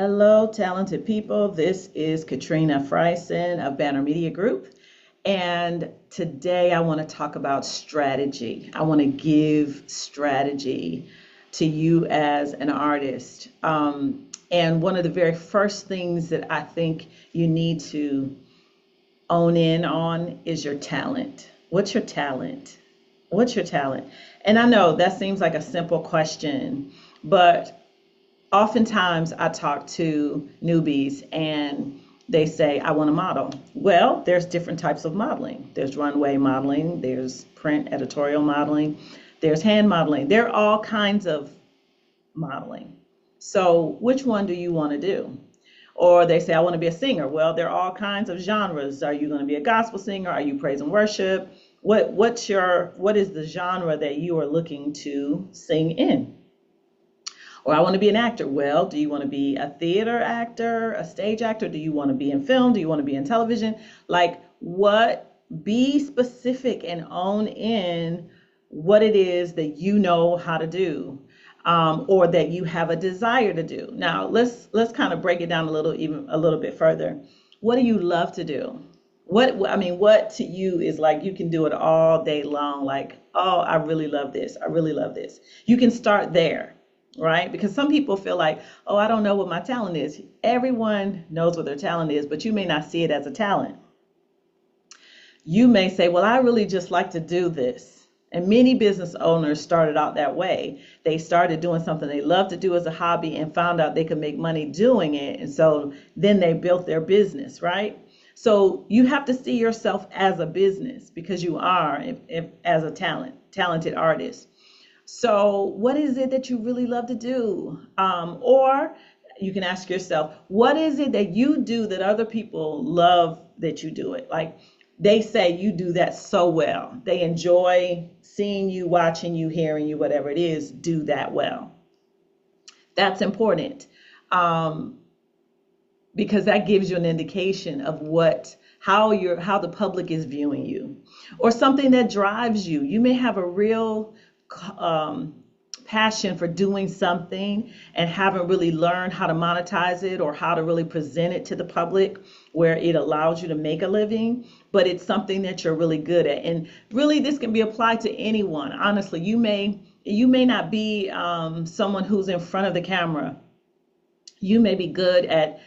Hello, talented people. This is Catrina Frison of Banner Media Group. And today I want to talk about strategy. I want to give strategy to you as an artist. And one of the very first things that I think you need to own in on is your talent. What's your talent? What's your talent? And I know that seems like a simple question, but oftentimes I talk to newbies and they say, I want to model. Well, there's different types of modeling. There's runway modeling, there's print editorial modeling, there's hand modeling. There are all kinds of modeling. So which one do you want to do? Or they say, I want to be a singer. Well, there are all kinds of genres. Are you going to be a gospel singer? Are you praise and worship? What is the genre that you are looking to sing in? Or I want to be an actor. Well, do you want to be a theater actor, a stage actor? Do you want to be in film? Do you want to be in television? Like be specific and own in what it is that you know how to do, or that you have a desire to do. Now, let's kind of break it down even a little bit further. What do you love to do? What to you is like you can do it all day long? Like, oh, I really love this. I really love this. You can start there, right? Because some people feel like, oh, I don't know what my talent is. Everyone knows what their talent is, but you may not see it as a talent. You may say, well, I really just like to do this. And many business owners started out that way. They started doing something they love to do as a hobby and found out they could make money doing it. And so then they built their business, right? So you have to see yourself as a business because you are if as a talented artist. So what is it that you really love to do? Or you can ask yourself, what is it that you do that other people love that you do it? Like they say you do that so well. They enjoy seeing you, watching you, hearing you, whatever it is, do that well. That's important, because that gives you an indication of how the public is viewing you, or something that drives you. You may have a real passion for doing something and haven't really learned how to monetize it or how to really present it to the public where it allows you to make a living, but it's something that you're really good at. And really this can be applied to anyone. Honestly, you may not be someone who's in front of the camera. You may be good at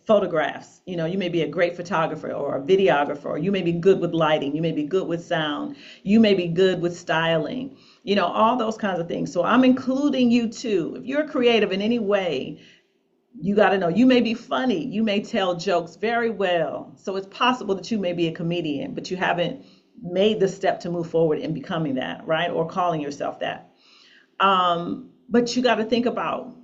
photographs. You may be a great photographer or a videographer, or you may be good with lighting. You may be good with sound. You may be good with styling, all those kinds of things. So I'm including you too. If you're creative in any way, you got to know you may be funny. You may tell jokes very well. So it's possible that you may be a comedian, but you haven't made the step to move forward in becoming that, right? Or calling yourself that. But you got to think about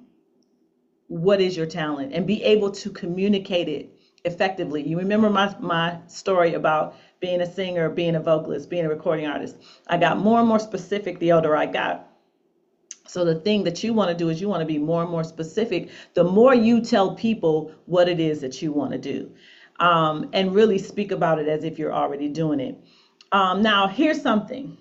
what is your talent and be able to communicate it effectively. You remember my story about being a singer, being a vocalist, being a recording artist. I got more and more specific the older I got. So the thing that you want to do is you want to be more and more specific. The more you tell people what it is that you want to do, and really speak about it as if you're already doing it. Now, here's something,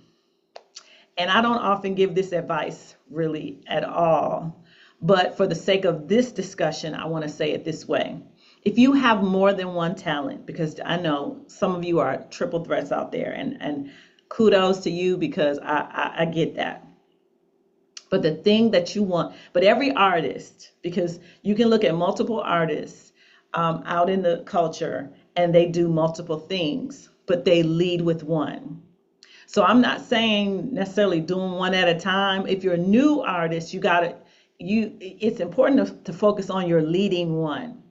and I don't often give this advice really at all, but for the sake of this discussion, I want to say it this way. If you have more than one talent, because I know some of you are triple threats out there, and kudos to you because I get that. But the thing that you want, but every artist, because you can look at multiple artists out in the culture and they do multiple things, but they lead with one. So I'm not saying necessarily doing one at a time. If you're a new artist, it's important to focus on your leading one,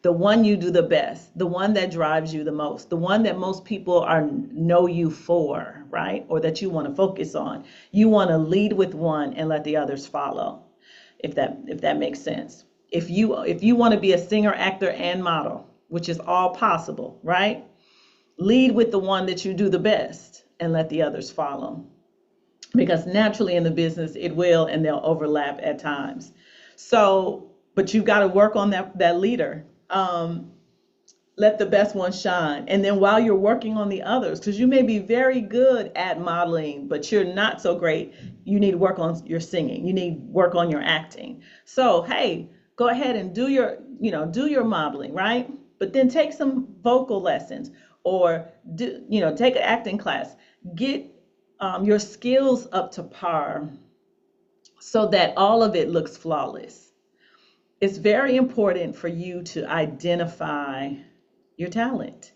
the one you do the best, the one that drives you the most, the one that most people know you for, right? Or that you want to focus on. You want to lead with one and let the others follow, if that makes sense. If you want to be a singer, actor, and model, which is all possible, right? Lead with the one that you do the best and let the others follow. Because naturally in the business, it will, and they'll overlap at times. So, but you've got to work on that leader. Let the best one shine. And then while you're working on the others, because you may be very good at modeling, but you're not so great, you need to work on your singing. You need work on your acting. So, hey, go ahead and do your, do your modeling, right? But then take some vocal lessons or take an acting class. Get your skills up to par so that all of it looks flawless. It's very important for you to identify your talent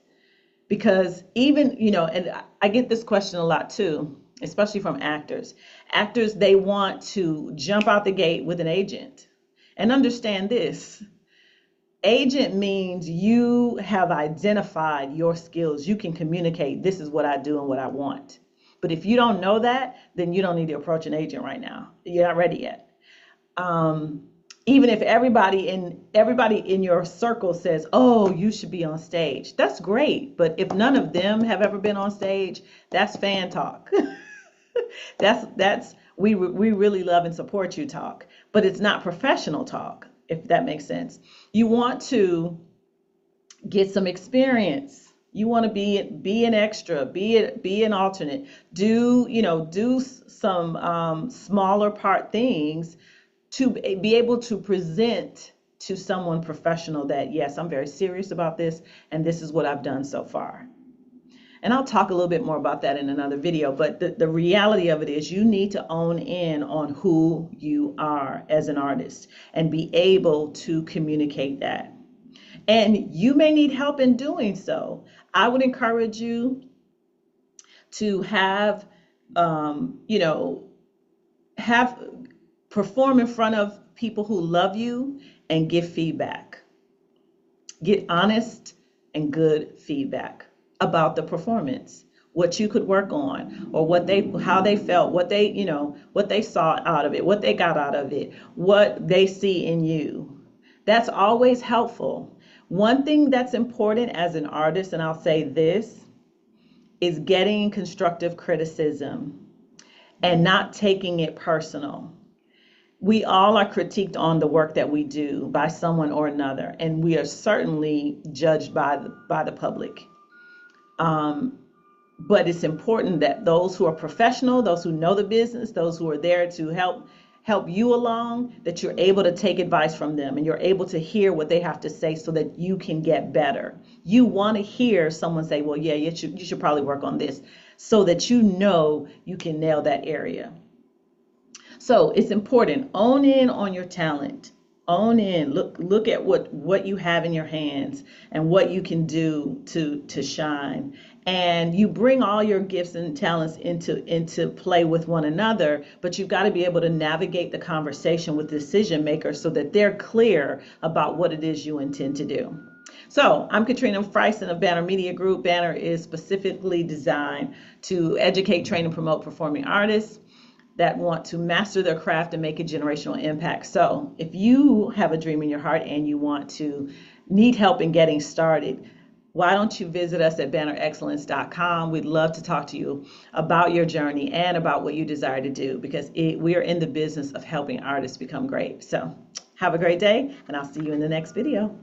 because even, and I get this question a lot too, especially from actors. Actors, they want to jump out the gate with an agent. And understand this, agent means you have identified your skills. You can communicate, this is what I do and what I want. But if you don't know that, then you don't need to approach an agent right now. You're not ready yet. Even if everybody in your circle says, "Oh, you should be on stage," that's great. But if none of them have ever been on stage, that's fan talk. that's we really love and support you talk, but it's not professional talk, if that makes sense. You want to get some experience. You want to be an extra, be an alternate. Do some smaller part things to be able to present to someone professional that, yes, I'm very serious about this, and this is what I've done so far. And I'll talk a little bit more about that in another video, but the reality of it is you need to own in on who you are as an artist and be able to communicate that. And you may need help in doing so. I would encourage you to have perform in front of people who love you and give feedback. Get honest and good feedback about the performance, what you could work on, or how they felt, what they saw out of it, what they got out of it, what they see in you. That's always helpful. One thing that's important as an artist, and I'll say this, is getting constructive criticism and not taking it personal. We all are critiqued on the work that we do by someone or another, and we are certainly judged by the public. But it's important that those who are professional, those who know the business, those who are there to help you along, that you're able to take advice from them and you're able to hear what they have to say so that you can get better. You want to hear someone say, well, yeah, you should probably work on this, so that you can nail that area. So it's important. Own in on your talent. Own in. Look at what you have in your hands and what you can do to shine. And you bring all your gifts and talents into play with one another, but you've got to be able to navigate the conversation with decision makers so that they're clear about what it is you intend to do. So I'm Catrina Frison of Banner Media Group. Banner is specifically designed to educate, train, and promote performing artists that want to master their craft and make a generational impact. So if you have a dream in your heart and you need help in getting started, why don't you visit us at bannerexcellence.com? We'd love to talk to you about your journey and about what you desire to do, because we are in the business of helping artists become great. So have a great day, and I'll see you in the next video.